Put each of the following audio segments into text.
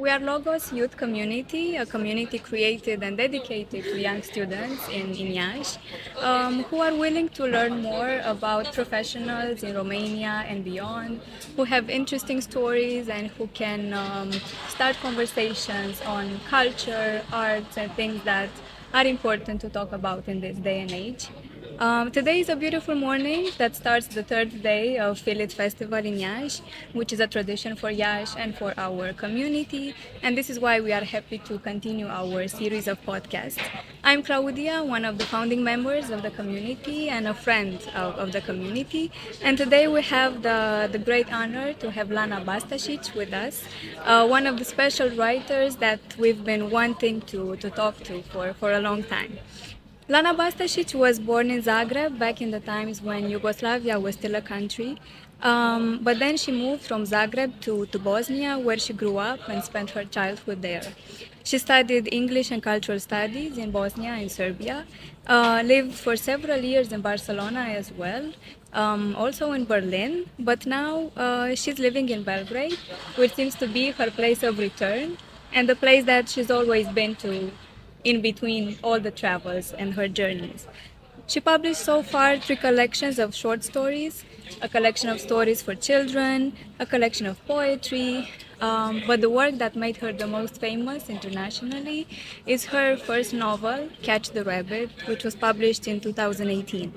We are Logos Youth Community, a community created and dedicated to young students in Iași, who are willing to learn more about professionals in Romania and beyond, who have interesting stories and who can start conversations on culture, arts, and things that are important to talk about in this day and age. Today is a beautiful morning that starts the third day of FILIT Festival in Iași, which is a tradition for Iași and for our community, and this is why we are happy to continue our series of podcasts. I'm Claudia, one of the founding members of the community and a friend of the community, and today we have the great honor to have Lana Bastašić with us, one of the special writers that we've been wanting to talk to for a long time. Lana Bastašić was born in Zagreb back in the times when Yugoslavia was still a country, but then she moved from Zagreb to Bosnia, where she grew up and spent her childhood there. She studied English and Cultural Studies in Bosnia and Serbia, lived for several years in Barcelona as well, also in Berlin, but now she's living in Belgrade, which seems to be her place of return and the place that she's always been to in between all the travels and her journeys. She published so far 3 collections of short stories, a collection of stories for children, a collection of poetry, but the work that made her the most famous internationally is her first novel, Catch the Rabbit, which was published in 2018.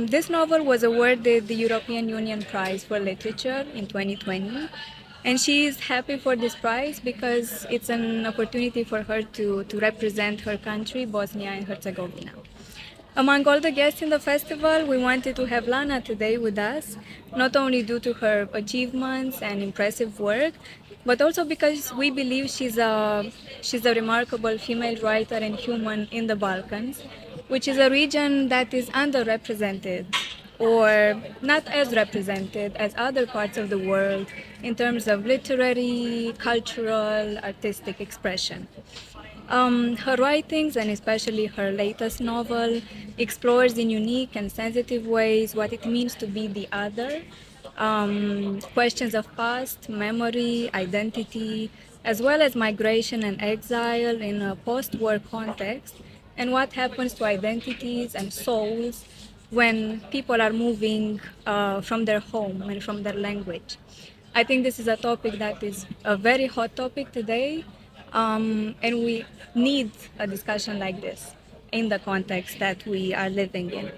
This novel was awarded the European Union Prize for Literature in 2020. And she is happy for this prize because it's an opportunity for her to represent her country, Bosnia and Herzegovina. Among all the guests in the festival, we wanted to have Lana today with us, not only due to her achievements and impressive work, but also because we believe she's a remarkable female writer and human in the Balkans, which is a region that is underrepresented or not as represented as other parts of the world in terms of literary, cultural, artistic expression. Her writings, and especially her latest novel, explores in unique and sensitive ways what it means to be the other, questions of past, memory, identity, as well as migration and exile in a post-war context, and what happens to identities and souls when people are moving from their home and from their language. I think this is a topic that is a very hot topic today, and we need a discussion like this in the context that we are living in.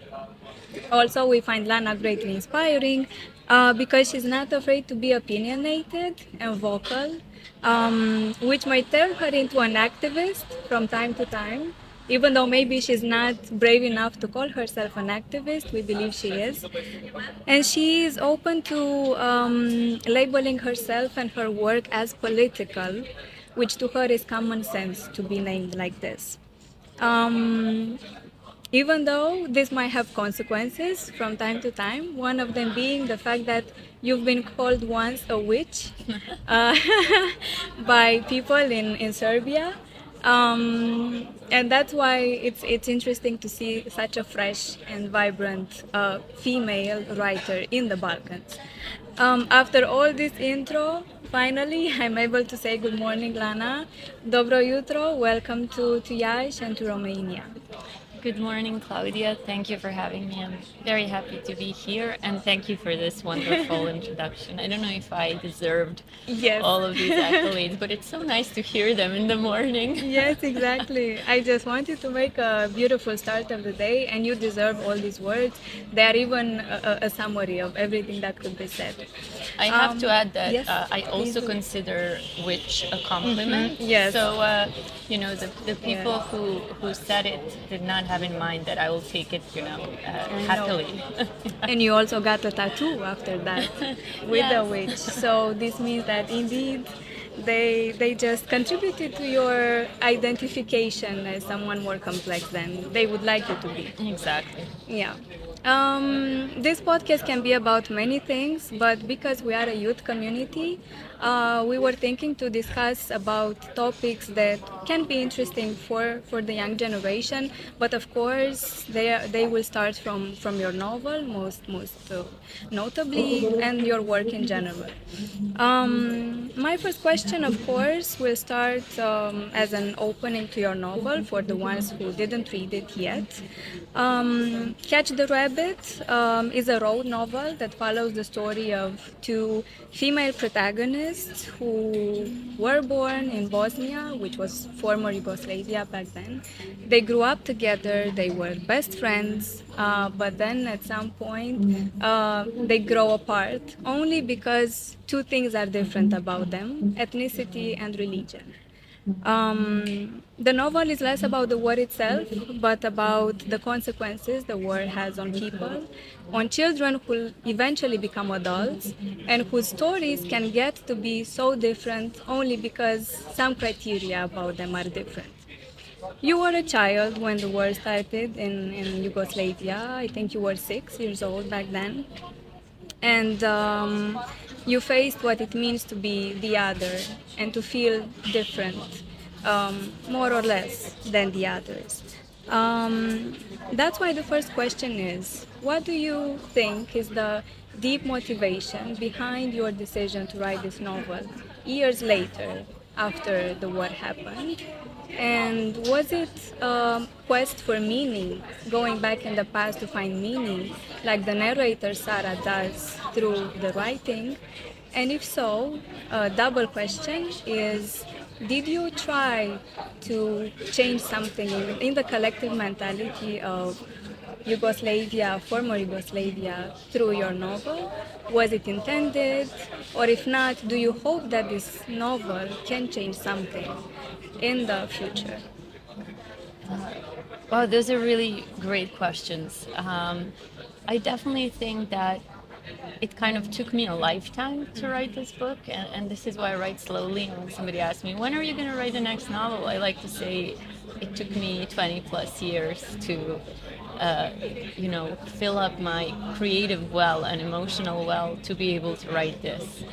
Also, we find Lana greatly inspiring because she's not afraid to be opinionated and vocal, which might turn her into an activist from time to time. Even though maybe she's not brave enough to call herself an activist, we believe she is. And she is open to labeling herself and her work as political, which to her is common sense to be named like this. Even though this might have consequences from time to time, one of them being the fact that you've been called once a witch by people in Serbia. And that's why it's interesting to see such a fresh and vibrant female writer in the Balkans. After all this intro, finally I'm able to say good morning, Lana. Dobro jutro, welcome to Iași and to Romania. Good morning, Claudia. Thank you for having me. I'm very happy to be here, and thank you for this wonderful introduction. I don't know if I deserved all of these accolades, but it's so nice to hear them in the morning. Yes, exactly. I just wanted to make a beautiful start of the day, and you deserve all these words. They are even a summary of everything that could be said. I have to add that yes, I also consider which a compliment. Mm-hmm. Yes. So, the people who said it did not have in mind that I will take it, happily. And you also got a tattoo after that with the witch. So this means that indeed they just contributed to your identification as someone more complex than they would like you to be. Exactly. Yeah. This podcast can be about many things, but because we are a youth community, we were thinking to discuss about topics that can be interesting for the young generation, but of course they will start from your novel most notably, and your work in general. My first question, of course, will start as an opening to your novel for the ones who didn't read it yet. Catch the Rabbit is a road novel that follows the story of two female protagonists who were born in Bosnia, which was former Yugoslavia back then. They grew up together, they were best friends, but then at some point they grow apart only because two things are different about them: ethnicity and religion. The novel is less about the war itself, but about the consequences the war has on people, on children who eventually become adults, and whose stories can get to be so different only because some criteria about them are different. You were a child when the war started in Yugoslavia. I think you were 6 years old back then. And you faced what it means to be the other and to feel different, more or less than the others. That's why the first question is, what do you think is the deep motivation behind your decision to write this novel years later after the war happened? And was it a quest for meaning, going back in the past to find meaning, like the narrator Sarah does through the writing? And if so, a double question is, did you try to change something in the collective mentality of Yugoslavia, former Yugoslavia, through your novel? Was it intended? Or if not, do you hope that this novel can change something in the future? Wow, those are really great questions. I definitely think that it kind of took me a lifetime to write this book, and this is why I write slowly. And when somebody asks me, when are you going to write the next novel? I like to say it took me 20 plus years to fill up my creative well and emotional well to be able to write this.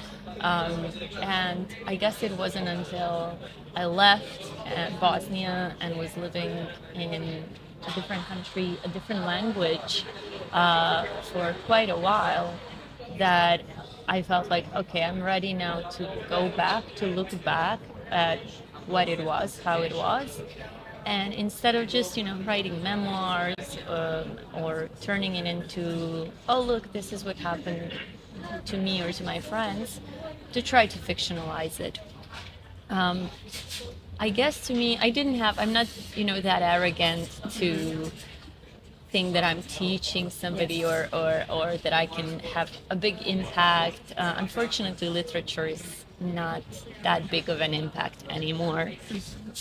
And I guess it wasn't until I left Bosnia and was living in a different country, a different language for quite a while that I felt like, okay, I'm ready now to go back, to look back at what it was, how it was. And instead of just, writing memoirs or turning it into, oh, look, this is what happened to me or to my friends, to try to fictionalize it. I guess to me, I'm not, that arrogant to think that I'm teaching somebody or that I can have a big impact. Unfortunately, literature is not that big of an impact anymore.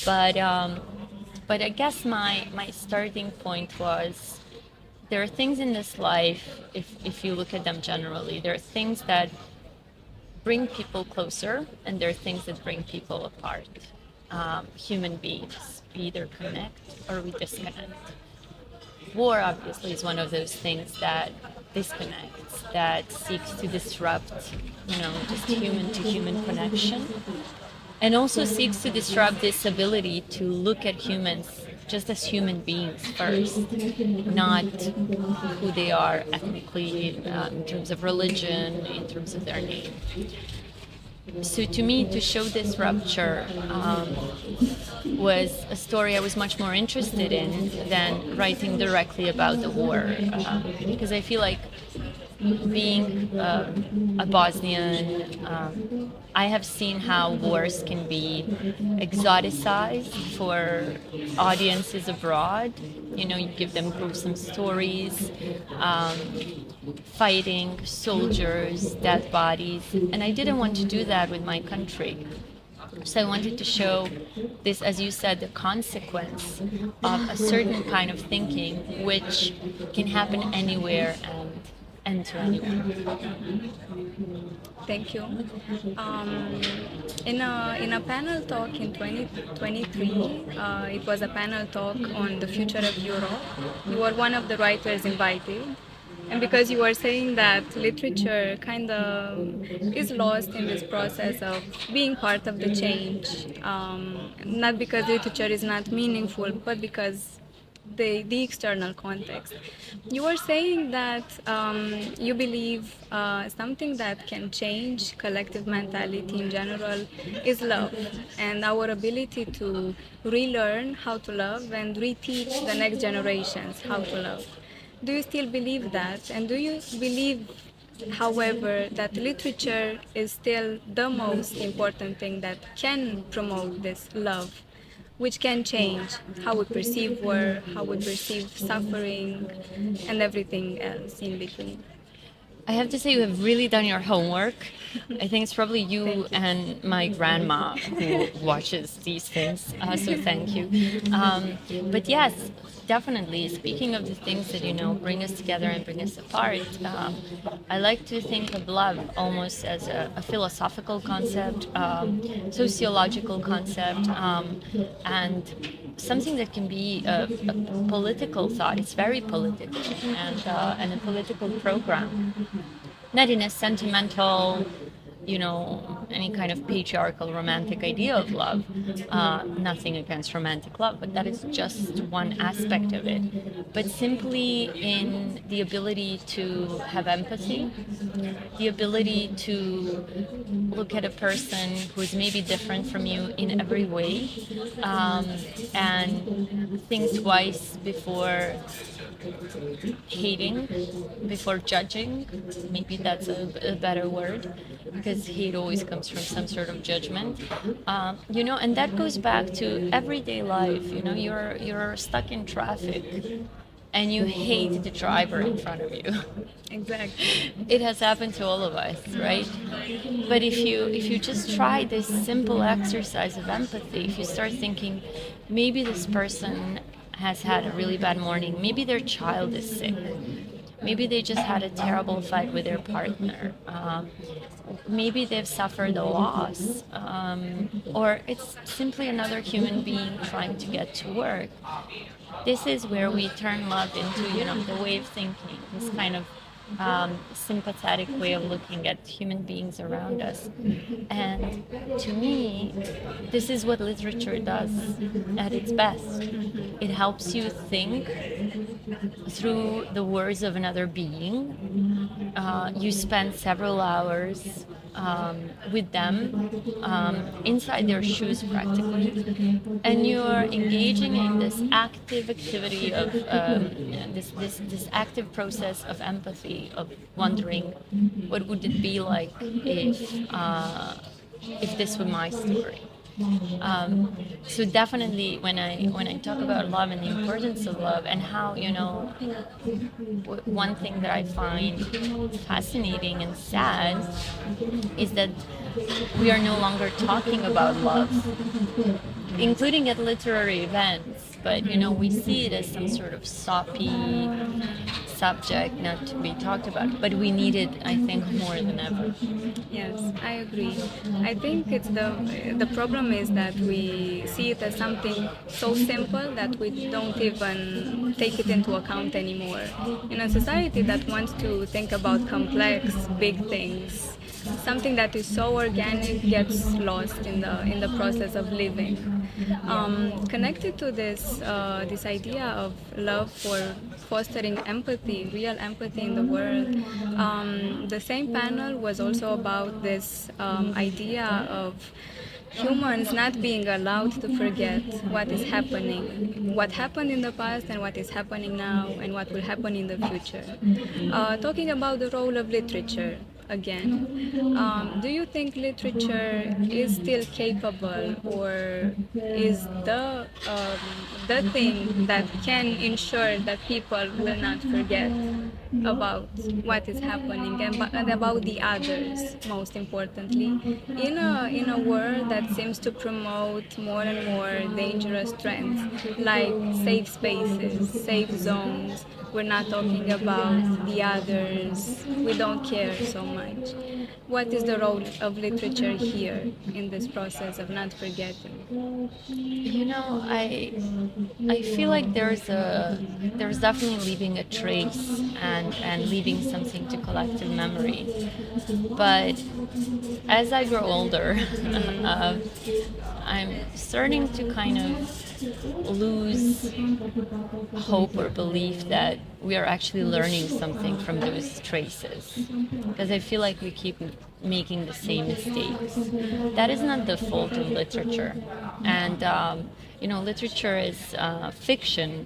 But I guess my starting point was, there are things in this life, if you look at them generally, there are things that bring people closer, and there are things that bring people apart. Human beings, we either connect or we disconnect. War, obviously, is one of those things that disconnects, that seeks to disrupt, just human-to-human connection, and also seeks to disrupt this ability to look at humans just as human beings first, not who they are ethnically, in terms of religion, in terms of their name. So to me, to show this rupture was a story I was much more interested in than writing directly about the war, because I feel like being a Bosnian, I have seen how wars can be exoticized for audiences abroad. You give them gruesome stories, fighting, soldiers, dead bodies, and I didn't want to do that with my country. So I wanted to show this, as you said, the consequence of a certain kind of thinking, which can happen anywhere and to anyone. Thank you. In a panel talk in 2023, it was a panel talk on the future of Europe. You were one of the writers invited. And because you were saying that literature kind of is lost in this process of being part of the change, not because literature is not meaningful, but because the external context. You were saying that you believe something that can change collective mentality in general is love, and our ability to relearn how to love and reteach the next generations how to love. Do you still believe that? And do you believe, however, that literature is still the most important thing that can promote this love, which can change how we perceive war, how we perceive suffering, and everything else in between? I have to say you have really done your homework. I think it's probably you and my grandma who watches these things, so thank you. But yes, definitely. Speaking of the things that bring us together and bring us apart, I like to think of love almost as a philosophical concept, sociological concept, and something that can be a political thought. It's very political and a political program. Not in a sentimental, any kind of patriarchal romantic idea of love. Nothing against romantic love, but that is just one aspect of it. But simply in the ability to have empathy, the ability to look at a person who is maybe different from you in every way, and think twice before hating, before judging. Maybe that's a better word, because hate always comes from some sort of judgment. And that goes back to everyday life. You're stuck in traffic and you hate the driver in front of you. Exactly. It has happened to all of us, right? But if you just try this simple exercise of empathy, if you start thinking, maybe this person has had a really bad morning, maybe their child is sick, maybe they just had a terrible fight with their partner, maybe they've suffered a loss, or it's simply another human being trying to get to work. This is where we turn love into, the way of thinking, this kind of sympathetic way of looking at human beings around us. And to me, this is what literature does at its best. It helps you think through the words of another being. You spend several hours with them, inside their shoes practically, and you're engaging in this active activity of this active process of empathy, of wondering what would it be like if this were my story. So definitely, when I talk about love and the importance of love, and how one thing that I find fascinating and sad is that we are no longer talking about love, including at literary events. But we see it as some sort of soppy subject not to be talked about, but we need it, I think, more than ever. Yes, I agree. I think it's the problem is that we see it as something so simple that we don't even take it into account anymore. In a society that wants to think about complex, big things, something that is so organic gets lost in the process of living. Connected to this idea of love for fostering empathy, real empathy in the world, the same panel was also about this idea of humans not being allowed to forget what is happening, what happened in the past and what is happening now and what will happen in the future. Talking about the role of literature again, do you think literature is still capable, or is the thing that can ensure that people will not forget about what is happening and about the others, most importantly, in a world that seems to promote more and more dangerous trends like safe spaces, safe zones, we're not talking about the others, we don't care so much. What is the role of literature here in this process of not forgetting? You know, I feel like there's definitely leaving a trace and leaving something to collective memory. But as I grow older, I'm starting to kind of lose hope or belief that we are actually learning something from those traces, because I feel like we keep making the same mistakes. That is not the fault of literature, and literature is fiction,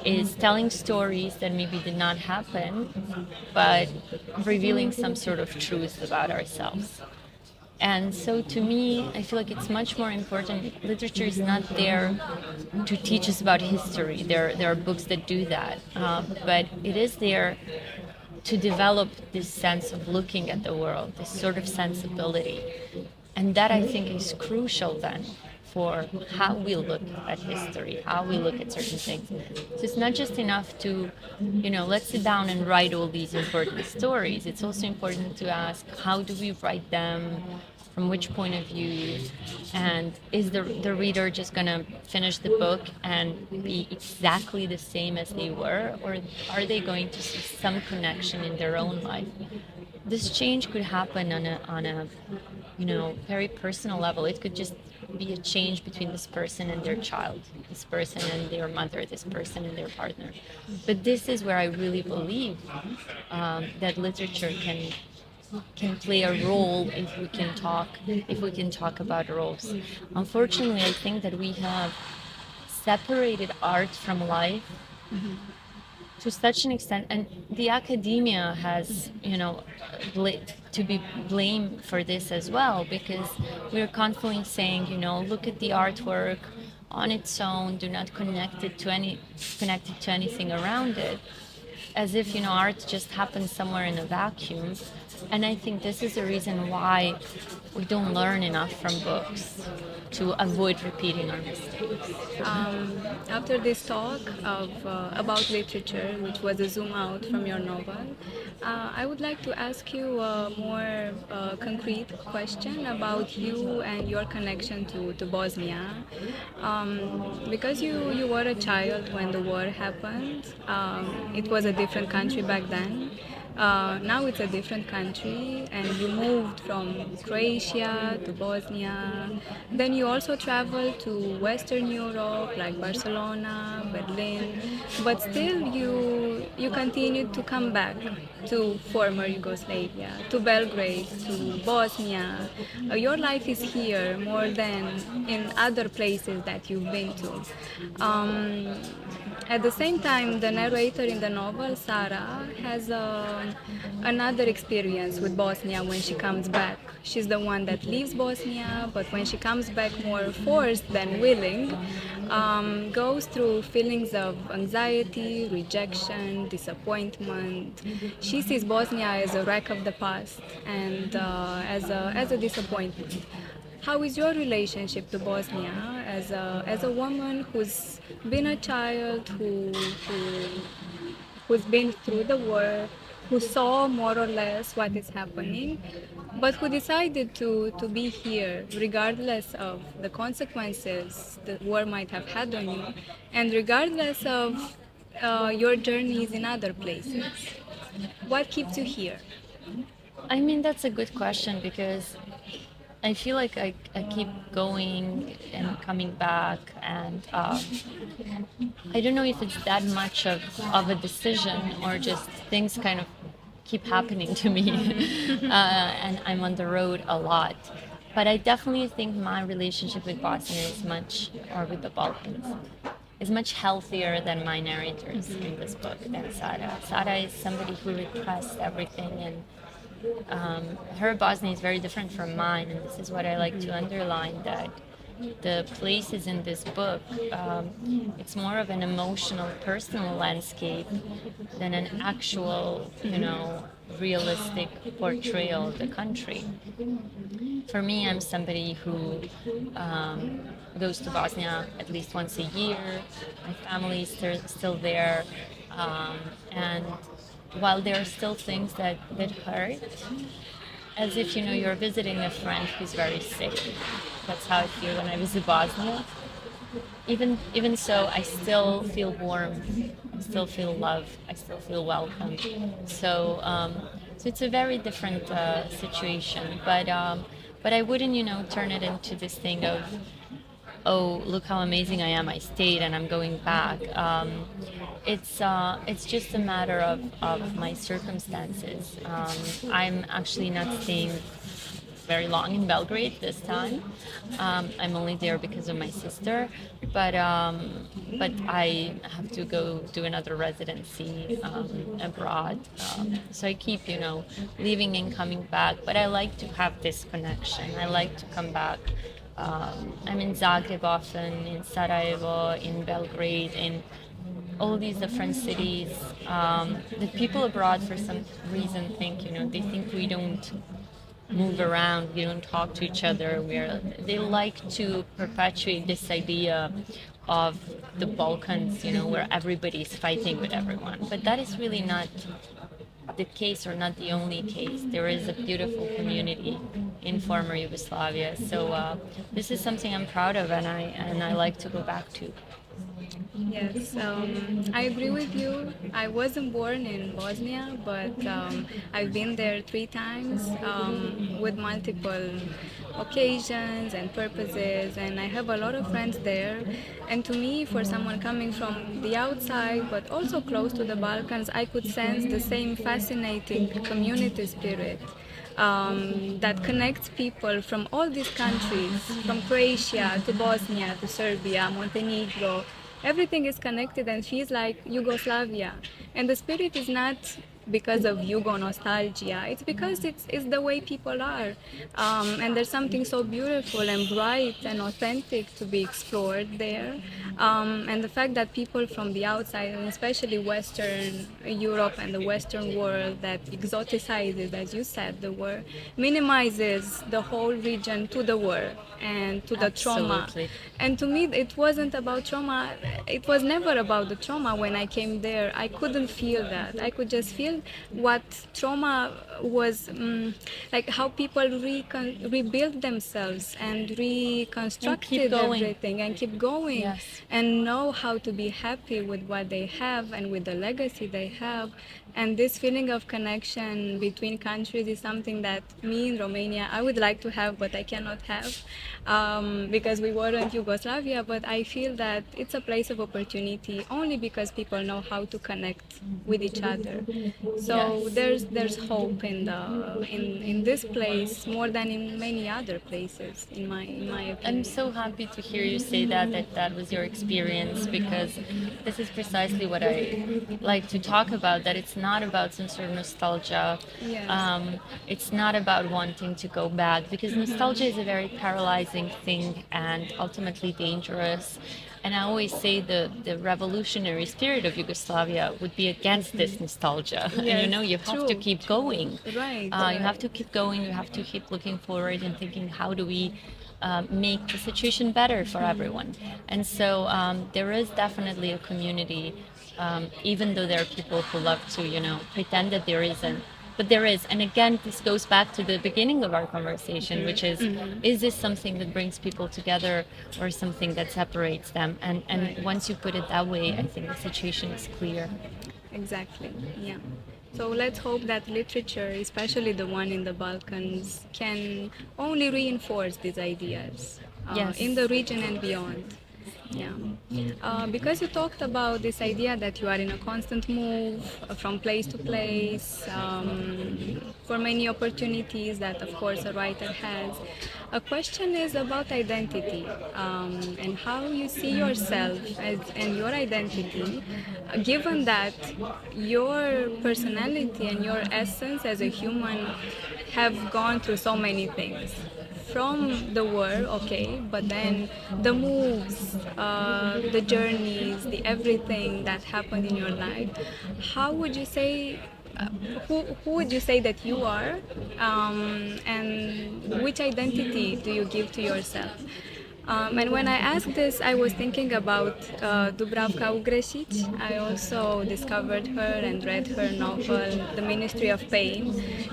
is telling stories that maybe did not happen, but revealing some sort of truth about ourselves. And so to me, I feel like it's much more important. Literature is not there to teach us about history. There are books that do that. But it is there to develop this sense of looking at the world, this sort of sensibility. And that, I think, is crucial then for how we look at history, how we look at certain things. So it's not just enough to, let's sit down and write all these important stories. It's also important to ask, how do we write them? From which point of view? And is the reader just going to finish the book and be exactly the same as they were? Or are they going to see some connection in their own life? This change could happen on a very personal level. It could just be a change between this person and their child, this person and their mother, this person and their partner. But this is where I really believe that literature can play a role if we can talk about roles. Unfortunately, I think that we have separated art from life. Mm-hmm. To such an extent, and the academia has, to be blamed for this as well, because we're constantly saying, look at the artwork on its own, do not connect it to anything around it, as if art just happens somewhere in a vacuum. And I think this is the reason why we don't learn enough from books, to avoid repeating our mistakes. After this talk about literature, which was a zoom out from your novel, I would like to ask you a more concrete question about you and your connection to Bosnia. Because you were a child when the war happened, it was a different country back then. Now it's a different country, and you moved from Croatia to Bosnia. Then you also traveled to Western Europe, like Barcelona, Berlin, but still you continued to come back to former Yugoslavia, to Belgrade, to Bosnia. Your life is here more than in other places that you've been to. At the same time, the narrator in the novel, Sara, has another experience with Bosnia when she comes back. She's the one that leaves Bosnia, but when she comes back more forced than willing, goes through feelings of anxiety, rejection, disappointment. She sees Bosnia as a wreck of the past and as a disappointment. How is your relationship to Bosnia as a woman who's been a child, who's been through the war, who saw more or less what is happening, but who decided to be here regardless of the consequences the war might have had on you, and regardless of your journeys in other places? What keeps you here? I mean, that's a good question, because I feel like I keep going and coming back, and I don't know if it's that much of a decision or just things kind of keep happening to me and I'm on the road a lot. But I definitely think my relationship with Bosnia with the Balkans, is much healthier than my narrators in this book, than Sara. Sara is somebody who repressed everything, and her Bosnia is very different from mine, and this is what I like to underline, that the places in this book, it's more of an emotional, personal landscape than an actual, realistic portrayal of the country. For me, I'm somebody who goes to Bosnia at least once a year. My family is still there. And while there are still things that hurt, as if, you're visiting a friend who's very sick. That's how I feel when I visit Bosnia. Even so, I still feel warm. I still feel love. I still feel welcome. So it's a very different situation. But I wouldn't, turn it into this thing of, oh, look how amazing I am. I stayed and I'm going back. It's just a matter of my circumstances. I'm actually not staying very long in Belgrade this time. I'm only there because of my sister, but I have to go do another residency abroad. So I keep, leaving and coming back. But I like to have this connection. I like to come back. I'm in Zagreb often, in Sarajevo, in Belgrade, in all these different cities. The people abroad, for some reason, they think we don't move around, we don't talk to each other. They like to perpetuate this idea of the Balkans, where everybody's fighting with everyone. But that is really not the case, or not the only case. There is a beautiful community in former Yugoslavia. So this is something I'm proud of, and I like to go back to. Yes, I agree with you. I wasn't born in Bosnia, but I've been there 3 times with multiple occasions and purposes, and I have a lot of friends there. And to me, for someone coming from the outside, but also close to the Balkans, I could sense the same fascinating community spirit. That connects people from all these countries, from Croatia to Bosnia to Serbia, Montenegro. Everything is connected and feels like Yugoslavia. And the spirit is not because of Yugo nostalgia. It's because it's the way people are. And there's something so beautiful and bright and authentic to be explored there. And the fact that people from the outside, and especially Western Europe and the Western world, that exoticizes, as you said, the war, minimizes the whole region to the war and to the trauma. And to me, it wasn't about trauma. It was never about the trauma when I came there. I couldn't feel that. I could just feel what trauma was, like how people rebuild themselves and reconstructed everything and keep going. Yes. And know how to be happy with what they have and with the legacy they have. And this feeling of connection between countries is something that me in Romania, I would like to have, but I cannot have because we weren't Yugoslavia. But I feel that it's a place of opportunity only because people know how to connect with each other. So yes. there's hope in this place more than in many other places, in my opinion. I'm so happy to hear you say that was your experience, because this is precisely what I like to talk about, that it's not about some sort of nostalgia. Yes. It's not about wanting to go back, because nostalgia is a very paralyzing thing and ultimately dangerous. And I always say the revolutionary spirit of Yugoslavia would be against this nostalgia. Yes, and you have to keep going. Right. You have to keep going, you have to keep looking forward and thinking, how do we make the situation better for everyone? And so there is definitely a community, even though there are people who love to, pretend that there isn't. But there is. And again, this goes back to the beginning of our conversation, which is this something that brings people together or something that separates them? And Right. once you put it that way, I think the situation is clear. Exactly, yeah. So let's hope that literature, especially the one in the Balkans, can only reinforce these ideas Yes. in the region and beyond. Yeah. Because you talked about this idea that you are in a constant move from place to place, for many opportunities that, of course, a writer has. A question is about identity and how you see yourself and your identity, given that your personality and your essence as a human have gone through so many things. from the war, okay, but then the moves, the journeys, the everything that happened in your life, how would you say, who would you say that you are, and which identity do you give to yourself? And when I asked this, I was thinking about Dubravka Ugrešić. I also discovered her and read her novel, The Ministry of Pain.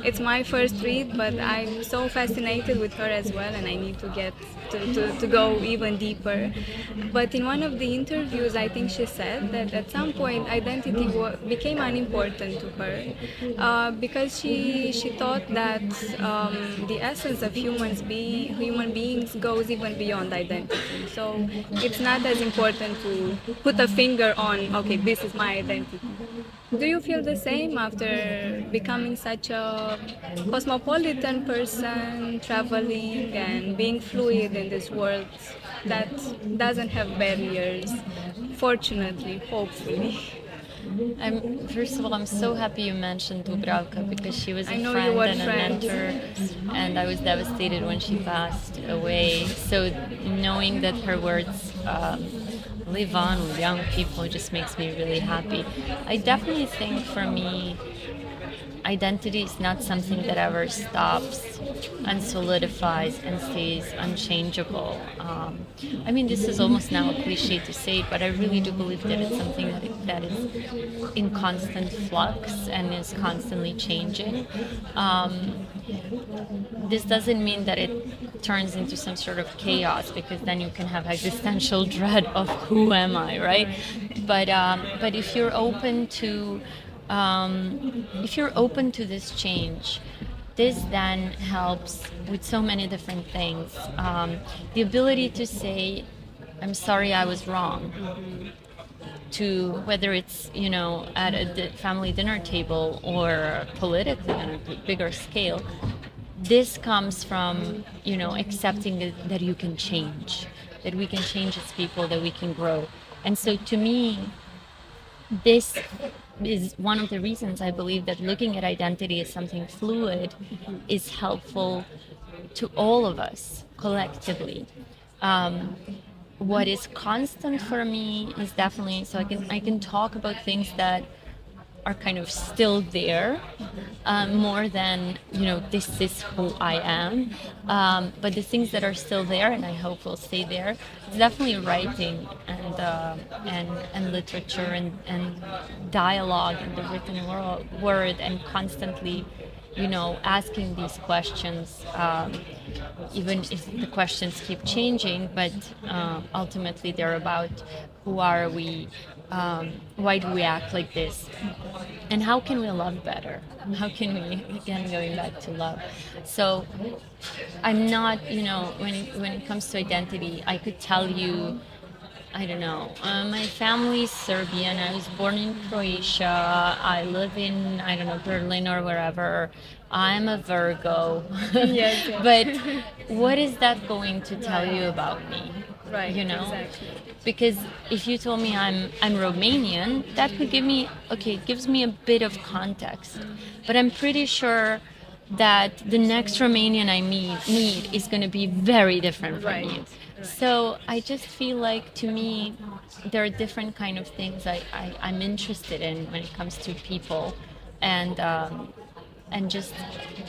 It's my first read, but I'm so fascinated with her as well, and I need to get to go even deeper. But in one of the interviews, I think she said that at some point identity became unimportant to her because she thought that the essence of human beings goes even beyond identity. So it's not as important to put a finger on, okay, this is my identity. Do you feel the same after becoming such a cosmopolitan person, traveling and being fluid in this world that doesn't have barriers, fortunately, hopefully? First of all, I'm so happy you mentioned Dubravka because she was a I know friend you were and a friends. mentor, and I was devastated when she passed away. So knowing that her words live on with young people just makes me really happy. I definitely think for me, identity is not something that ever stops and solidifies and stays unchangeable. I mean, this is almost now a cliche to say, but I really do believe that it's something that is in constant flux and is constantly changing. This doesn't mean that it turns into some sort of chaos, because then you can have existential dread of who am I, right? But if you're open to this change, this then helps with so many different things. The ability to say, I'm sorry, I was wrong. To whether it's, at a family dinner table or politically on a bigger scale, this comes from, accepting that you can change, that we can change as people, that we can grow. And so to me, this is one of the reasons I believe that looking at identity as something fluid is helpful to all of us collectively. What is constant for me is definitely, so I can talk about things that are kind of still there, more than, this is who I am. But the things that are still there, and I hope will stay there, is definitely writing and literature and dialogue in the written word, and constantly, asking these questions, even if the questions keep changing, but ultimately they're about who are we, why do we act like this, and how can we love better? How can we, again, going back to love. So I'm not, when it comes to identity, I could tell you, I don't know, my family's Serbian, I was born in Croatia, I live in, I don't know, Berlin or wherever, I'm a Virgo. Yes. But what is that going to tell you about me? Right, Exactly. Because if you told me I'm Romanian, that could gives me a bit of context. But I'm pretty sure that the next Romanian I meet is going to be very different from me. Right. So I just feel like, to me, there are different kind of things I'm interested in when it comes to people, and just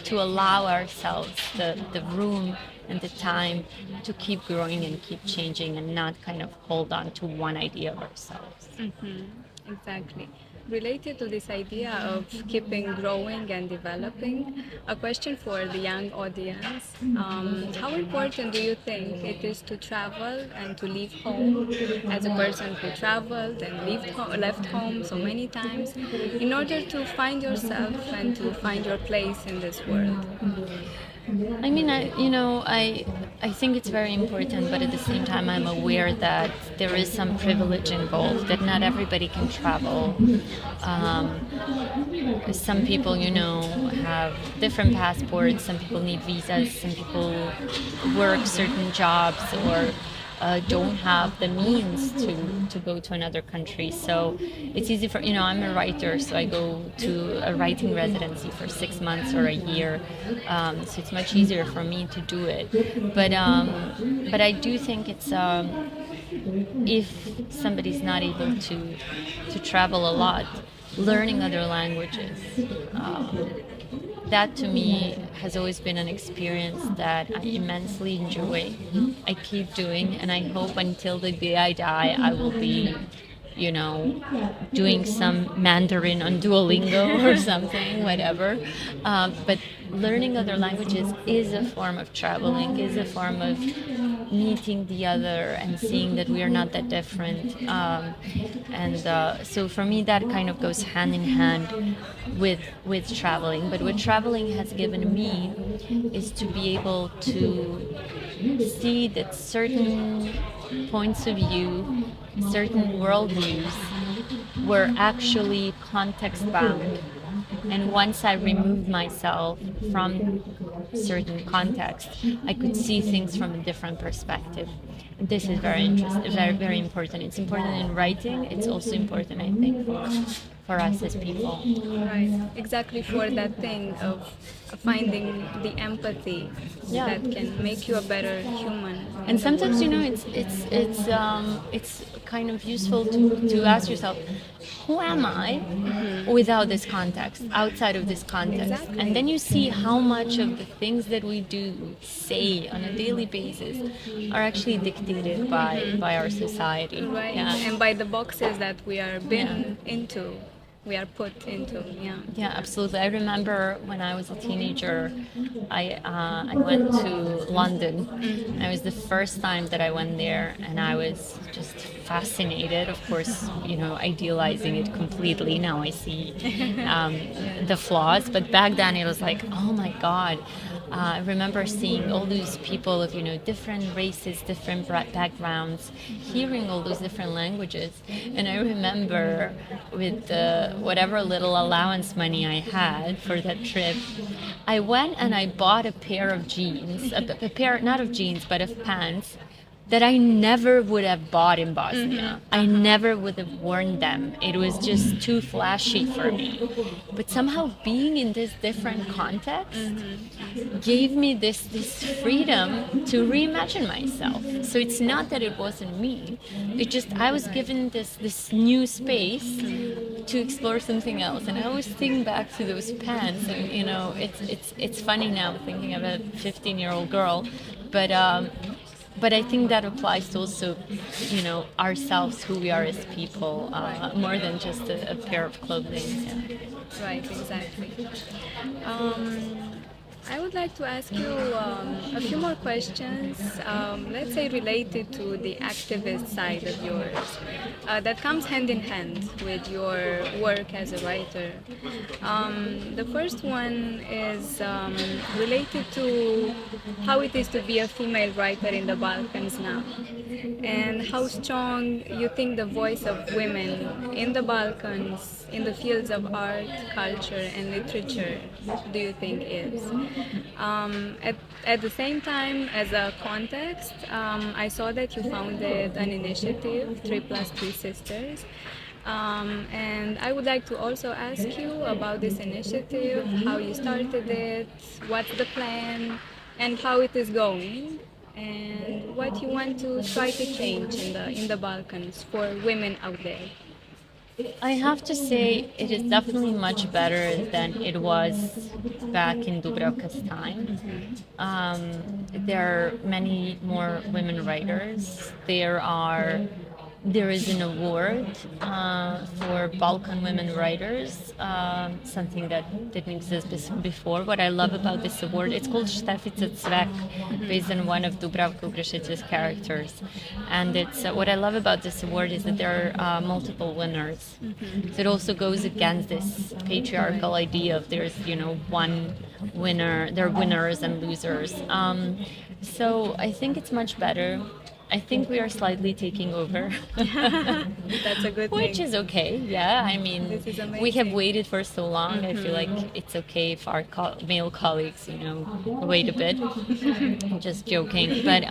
to allow ourselves the room and the time to keep growing and keep changing, and not kind of hold on to one idea of ourselves. Mm-hmm. Exactly. Related to this idea of keeping growing and developing, a question for the young audience. How important do you think it is to travel and to leave home, as a person who traveled and left home so many times, in order to find yourself and to find your place in this world? I mean, I think it's very important, but at the same time, I'm aware that there is some privilege involved, that not everybody can travel. Some people, have different passports, some people need visas, some people work certain jobs, or don't have the means to go to another country. So it's easy for, I'm a writer, so I go to a writing residency for 6 months or a year. So it's much easier for me to do it. But I do think it's, if somebody's not able to travel a lot, learning other languages, that to me has always been an experience that I immensely enjoy. I keep doing, and I hope until the day I die I will be, doing some Mandarin on Duolingo or something, whatever. But learning other languages is a form of traveling, is a form of meeting the other and seeing that we are not that different. So for me, that kind of goes hand in hand with traveling. But what traveling has given me is to be able to see that certain points of view, certain worldviews were actually context bound. And once I removed myself from certain context, I could see things from a different perspective. This is very interesting, very, very important. It's important in writing. It's also important, I think, for us as people. Right, exactly, for that thing of finding the empathy that can make you a better human. And sometimes, it's kind of useful to ask yourself, who am I without this context, outside of this context? Exactly. And then you see how much of the things that we do, say on a daily basis, are actually dictated by our society. Right, Yeah. and by the boxes that we are into. We are put into, Yeah, absolutely. I remember when I was a teenager, I went to London. And it was the first time that I went there, and I was just fascinated. Of course, idealizing it completely. Now I see the flaws, but back then it was like, oh my God. I remember seeing all these people of different races, different backgrounds, hearing all those different languages, and I remember with whatever little allowance money I had for that trip, I went and I bought a pair of jeans, a pair not of jeans but of pants that I never would have bought in Bosnia. I never would have worn them. It was just too flashy for me. But somehow being in this different context gave me this freedom to reimagine myself. So it's not that it wasn't me. It just, I was given this new space to explore something else. And I always think back to those pants, and it's funny now thinking of a 15-year-old girl, but I think that applies to also, ourselves, who we are as people, more than just a pair of clothing. Yeah. Right, exactly. I would like to ask you a few more questions, let's say related to the activist side of yours, that comes hand in hand with your work as a writer. The first one is related to how it is to be a female writer in the Balkans now, and how strong you think the voice of women in the Balkans, in the fields of art, culture, and literature, do you think is? At the same time, as a context, I saw that you founded an initiative, 3+3 Sisters, and I would like to also ask you about this initiative, how you started it, what's the plan, and how it is going, and what you want to try to change in the Balkans for women out there. I have to say it is definitely much better than it was back in Dubravka's time. There are many more women writers. There is an award for Balkan women writers, something that didn't exist before. What I love about this award, it's called Štefica Cvek, based on one of Dubravka Ugršeć's characters. And it's what I love about this award is that there are multiple winners. So it also goes against this patriarchal idea of there's one winner, there are winners and losers. So I think it's much better. I think we are slightly taking over. That's a good thing. Which is okay, yeah. I mean, This is amazing. we have waited for so long. I feel like it's okay if our male colleagues, wait a bit. I'm just joking, but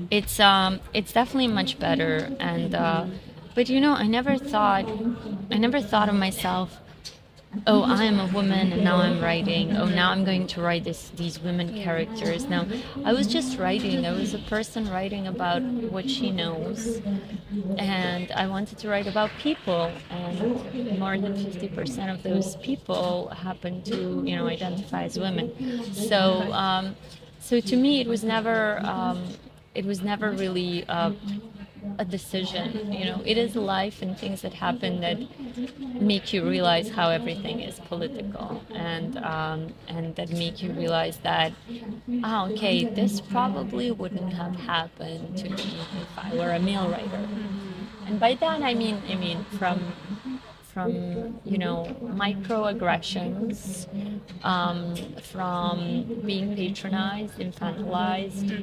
it's definitely much better. And but I never thought of myself, oh, I am a woman and now I'm writing. Oh, now I'm going to write these women characters. Now, I was just writing. I was a person writing about what she knows. And I wanted to write about people. And more than 50% of those people happen to, identify as women. So to me, it was never really a decision. It is life and things that happen that make you realize how everything is political, and that make you realize that, okay, this probably wouldn't have happened to me if I were a male writer. And by that I mean from microaggressions, from being patronized, infantilized,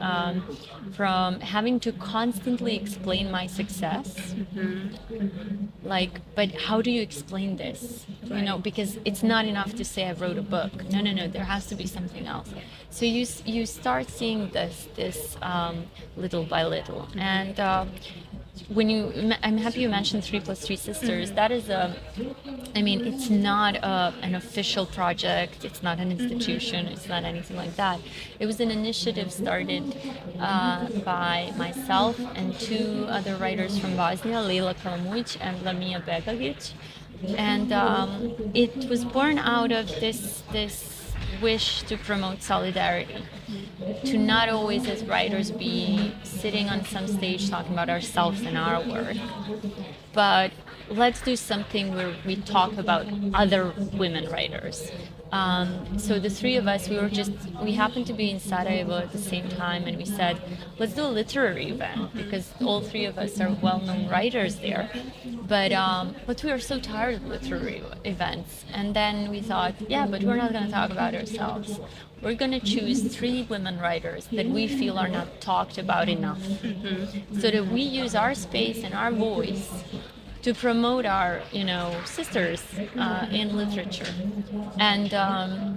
from having to constantly explain my success. Like, but how do you explain this? Because it's not enough to say I wrote a book. No, there has to be something else. So you start seeing this little by little. And I'm happy you mentioned 3+3 Sisters. That is it's not an official project. It's not an institution. It's not anything like that. It was an initiative started by myself and two other writers from Bosnia, Leila Karamujic and Lamia Begagic. And it was born out of this wish to promote solidarity, to not always as writers be sitting on some stage talking about ourselves and our work, but let's do something where we talk about other women writers. So the three of us, we happened to be in Sarajevo at the same time, and we said, let's do a literary event, because all three of us are well-known writers there. But we were so tired of literary events. And then we thought, yeah, but we're not going to talk about ourselves. We're going to choose 3 women writers that we feel are not talked about enough, so that we use our space and our voice to promote our, sisters in literature. And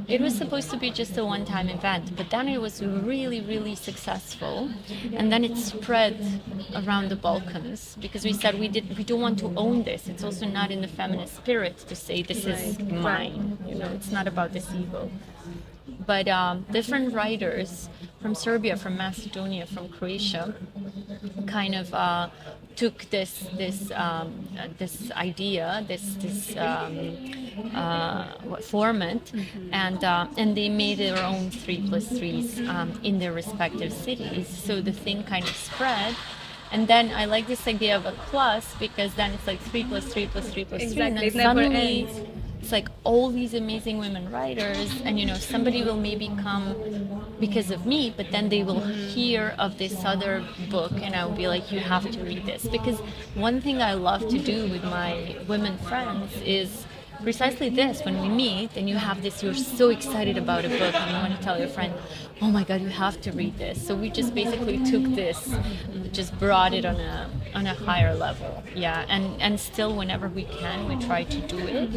it was supposed to be just a one-time event, but then it was really, really successful. And then it spread around the Balkans, because we said we don't want to own this. It's also not in the feminist spirit to say this is mine. It's not about this ego. But different writers from Serbia, from Macedonia, from Croatia, kind of took this idea, this format, and they made their own 3+3s in their respective cities. So the thing kind of spread. And then I like this idea of a plus, because then it's like 3+3+3+3, exactly. and then suddenly it's like all these amazing women writers, and somebody will maybe come because of me, but then they will hear of this other book, and I will be like, you have to read this. Because one thing I love to do with my women friends is precisely this: when we meet and you have this, you're so excited about a book and you want to tell your friend, oh my god, you have to read this. So we just basically took this, just brought it on a higher level. Yeah, and still whenever we can, we try to do it.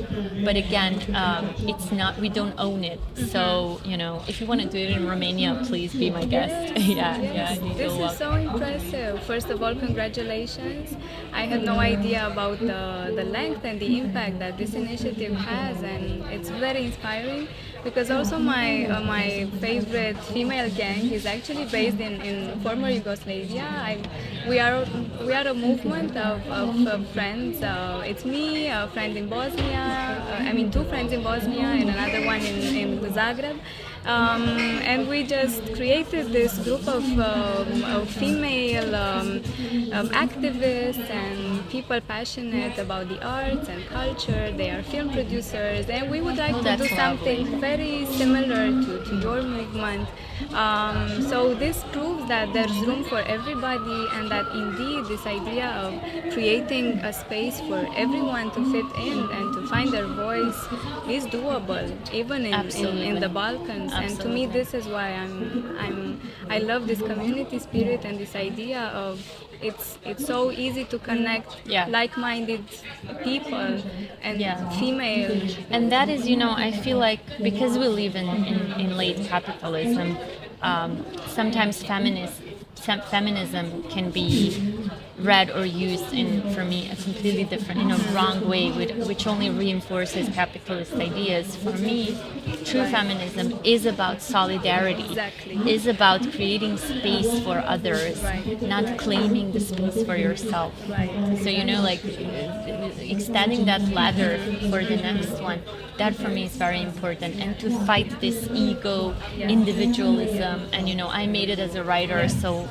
But again, it's not, we don't own it. So, if you want to do it in Romania, please be my guest. Yes. This is so impressive. First of all, congratulations. I had no idea about the length and the impact that this initiative has, and it's very inspiring. Because also my favorite female gang is actually based in former Yugoslavia. We are a movement of friends. It's me, a friend in Bosnia, 2 friends in Bosnia and another one in Zagreb. And we just created this group of female activists and people passionate about the arts and culture. They are film producers, and we would like to do something very similar to your movement. So this proves that there's room for everybody, and that indeed this idea of creating a space for everyone to fit in and to find their voice is doable, even in the Balkans. Yes, and to me this is why I love this community spirit and this idea of it's so easy to connect like-minded people and female. And that is, I feel like because we live in late capitalism, sometimes feminism can be read or used in, for me, a completely different, wrong way, which only reinforces capitalist ideas. For me, true feminism is about solidarity, is about creating space for others, not claiming the space for yourself. So, like extending that ladder for the next one, that for me is very important. And to fight this ego, individualism, and I made it as a writer, so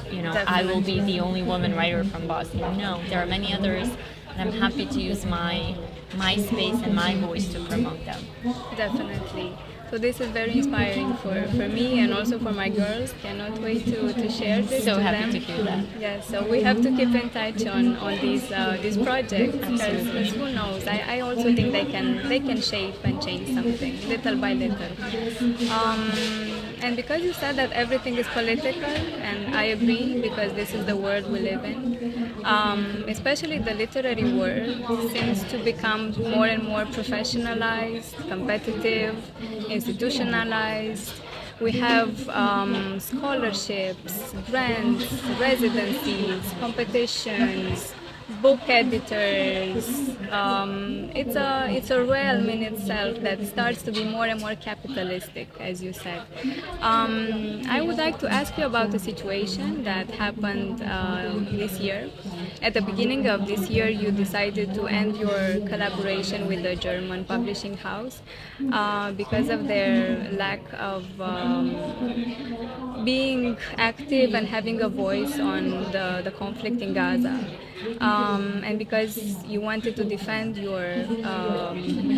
I will be the only woman writer from Boston. No, there are many others, and I'm happy to use my space and my voice to promote them. Definitely. So this is very inspiring for me and also for my girls. Cannot wait to share this so to happy them. to hear that. Yeah, so we have to keep in touch on this project, because who knows? I also think they can shape and change something little by little. And because you said that everything is political, and I agree, because this is the world we live in, especially the literary world seems to become more and more professionalized, competitive, institutionalized. We have scholarships, grants, residencies, competitions, book editors. It's a realm in itself that starts to be more and more capitalistic, as you said. I would like to ask you about a situation that happened this year. At the beginning of this year, you decided to end your collaboration with the German publishing house because of their lack of being active and having a voice on the conflict in Gaza. And because you wanted to defend your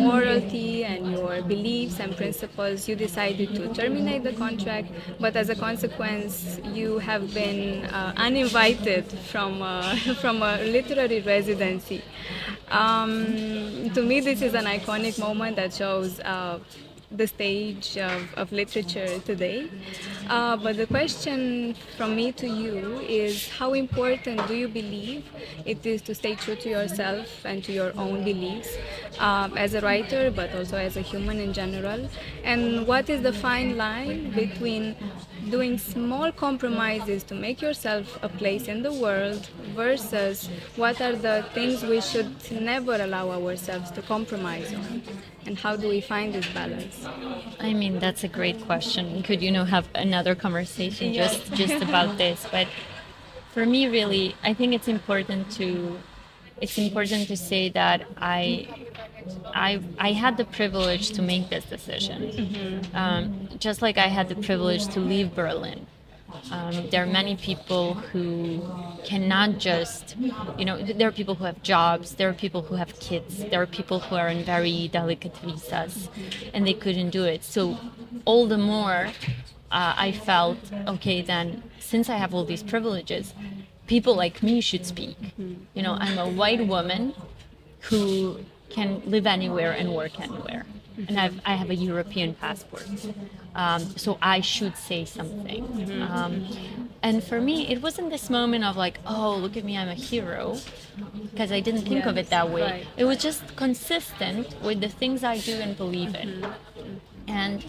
morality and your beliefs and principles, you decided to terminate the contract, but as a consequence you have been uninvited from from a literary residency. To me this is an iconic moment that shows the stage of literature today. But the question from me to you is, how important do you believe it is to stay true to yourself and to your own beliefs as a writer, but also as a human in general? And what is the fine line between doing small compromises to make yourself a place in the world versus what are the things we should never allow ourselves to compromise on? And how do we find this balance? I mean, that's a great question. We could, have another conversation just about this. But for me, really, I think it's important to say that I had the privilege to make this decision. Just like I had the privilege to leave Berlin. There are many people who cannot just, there are people who have jobs, there are people who have kids, there are people who are in very delicate visas, and they couldn't do it. So all the more I felt, okay, then since I have all these privileges, people like me should speak. I'm a white woman who can live anywhere and work anywhere. And I have a European passport, so I should say something. And for me, it wasn't this moment of like, oh, look at me, I'm a hero, because I didn't think of it that way. Right. It was just consistent with the things I do and believe in. And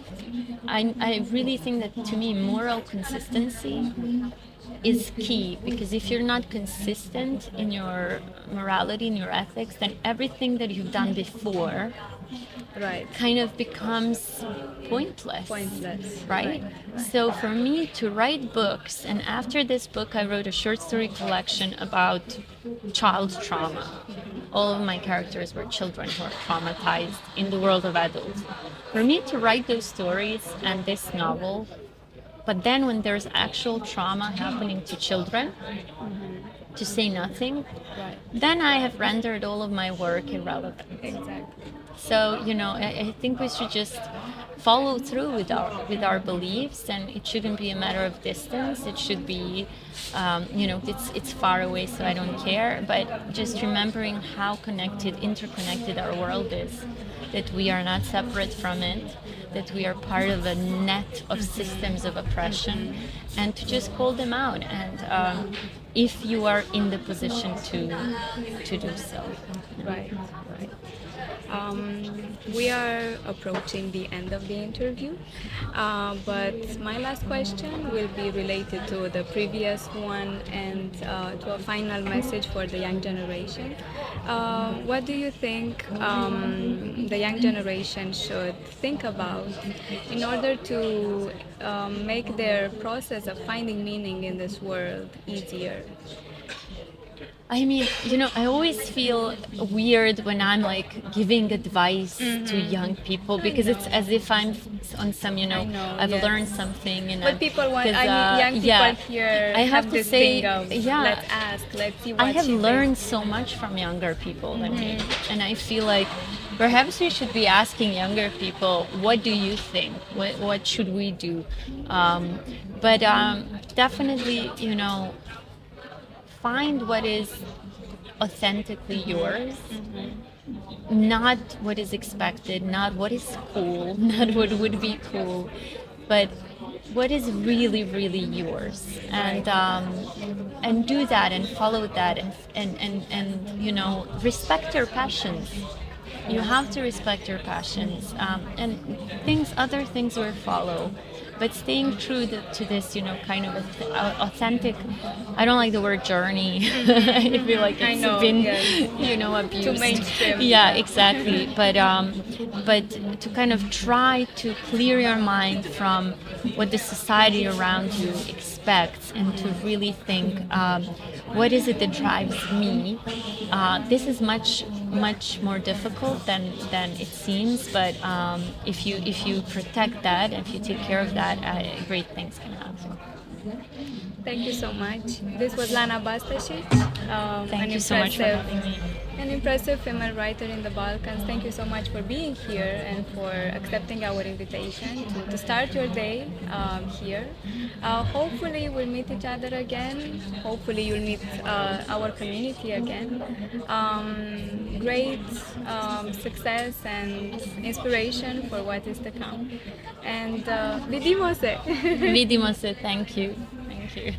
I really think that, to me, moral consistency is key, because if you're not consistent in your morality, in your ethics, then everything that you've done before kind of becomes pointless. Right? So for me to write books, and after this book I wrote a short story collection about child trauma. All of my characters were children who are traumatized in the world of adults. For me to write those stories and this novel, but then when there's actual trauma happening to children, to say nothing, then I have rendered all of my work irrelevant. Exactly. So, I think we should just follow through with our beliefs, and it shouldn't be a matter of distance. It should be, it's far away, so I don't care. But just remembering how interconnected our world is, that we are not separate from it, that we are part of a net of systems of oppression, and to just call them out, and if you are in the position to do so. Right. We are approaching the end of the interview, but my last question will be related to the previous one and to a final message for the young generation. What do you think the young generation should think about in order to make their process of finding meaning in this world easier? I mean, I always feel weird when I'm like giving advice to young people, because it's as if I'm on some, I've learned something. But people want, young people here I have to this say, thing of, let's ask, let's see what I have she learned thinks. so much from younger people than me, and I feel like perhaps we should be asking younger people, what do you think? What should we do? But definitely, find what is authentically yours, not what is expected, not what is cool, not what would be cool, but what is really, really yours, and do that and follow that, and respect your passions. You have to respect your passions, and other things will follow. But staying true to this, kind of authentic. I don't like the word journey. I feel like it's been, abused. Too mainstream. Yeah, exactly. But to kind of try to clear your mind from what the society around you expects, and to really think, what is it that drives me? This is much more difficult than it seems, but if you protect that, if you take care of that, great things can happen. Thank you so much. This was Lana Bastašić. Thank you so much for having me. An impressive female writer in the Balkans. Thank you so much for being here and for accepting our invitation to start your day here. Hopefully we'll meet each other again. Hopefully you'll meet our community again. Great success and inspiration for what is to come. And vidimo se! Vidimo se, thank you. Thank you.